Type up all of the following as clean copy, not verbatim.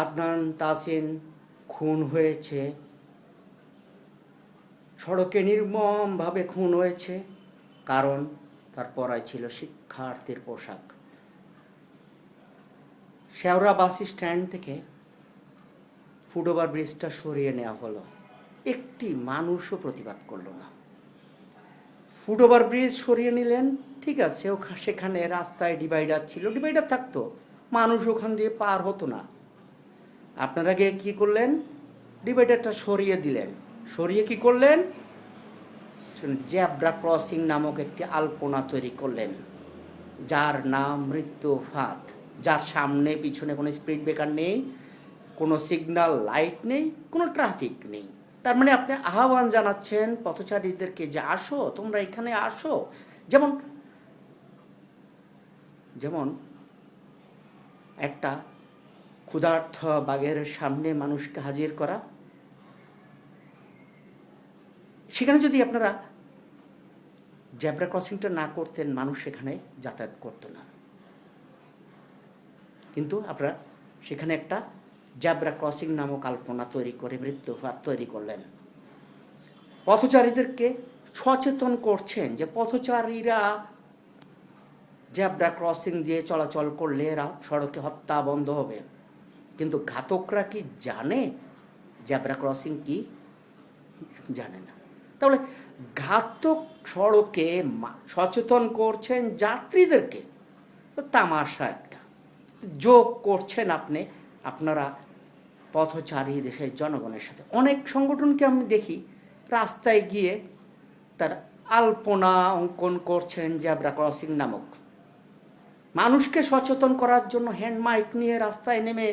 আদনান তাসিন খুন হয়েছে, সড়কে নির্মমভাবে খুন হয়েছে, কারণ তার পরায় ছিল শিক্ষার্থীর পোশাক। শেওড়া বাস স্ট্যান্ড থেকে ফুটওভার ব্রিজটা সরিয়ে নেওয়া হলো, একটি মানুষও প্রতিবাদ করলো না। ফুটওভার ব্রিজ সরিয়ে নিলেন, ঠিক আছে, সেখানে রাস্তায় ডিভাইডার ছিল, ডিভাইডার থাকতো, মানুষ ওখান দিয়ে পার হতো না। আপনারা গিয়ে কী করলেন? ডিভাইডারটা সরিয়ে দিলেন। সরিয়ে কি করলেন? জেব্রা ক্রসিং নামক একটি আলপনা তৈরি করলেন, যার নাম মৃত্যু ফাঁদ, যার সামনে পিছনে কোনো স্পিড ব্রেকার নেই, কোনো সিগন্যাল লাইট নেই, কোনো ট্রাফিক নেই। তার মানে আপনি আহ্বান জানাচ্ছেন পথচারীদেরকে যে আসো, তোমরা এখানে আসো। যেমন যেমন একটা ক্ষুধার্ত বাঘের সামনে মানুষকে হাজির করা, সেখানে যদি আপনারা জেব্রা ক্রসিংটা না করতেন, মানুষ সেখানে যাতায়াত করতো না। কিন্তু আপনারা সেখানে একটা জেব্রা ক্রসিং নামক আলপনা তৈরি করে মৃত্যুফাত তৈরি করলেন। পথচারীদেরকে সচেতন করছেন যে পথচারীরা জেব্রা ক্রসিং দিয়ে চলাচল করলে সড়কে হত্যা বন্ধ হবে। কিন্তু ঘাতকরা কি জানে জেব্রা ক্রসিং কি? জানে না। তাহলে ঘাতক সড়কে সচেতন করছেন যাত্রীদেরকে, তামাশা একটা যোগ করছেন আপনারা পথচারী দেশের জনগণের সাথে। অনেক সংগঠনকে আমি দেখি রাস্তায় গিয়ে তার আলপনা অঙ্কন করছেন জেব্রা ক্রসিং নামক। মানুষকে সচেতন করার জন্য হ্যান্ড মাইক নিয়ে রাস্তায় নেমে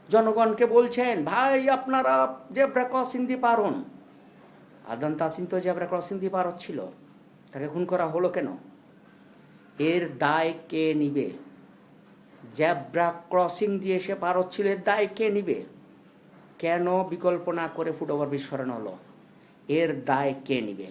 জনগণকে বলছেন, ভাই আপনারা জেব্রা ক্রসিং দিয়ে পার হন। আদনান তাসিন তো জেব্রা ক্রসিং দিয়ে পার হচ্ছিল, তাকে খুন করা হলো কেন? এর দায় কে নিবে? জেব্রা ক্রসিং দিয়ে সে পার হচ্ছিল, এর দায় কে নিবে? কেন বিকল্প না করে ফুটওভার ব্রিজ সরানো হলো? এর দায় কে নিবে?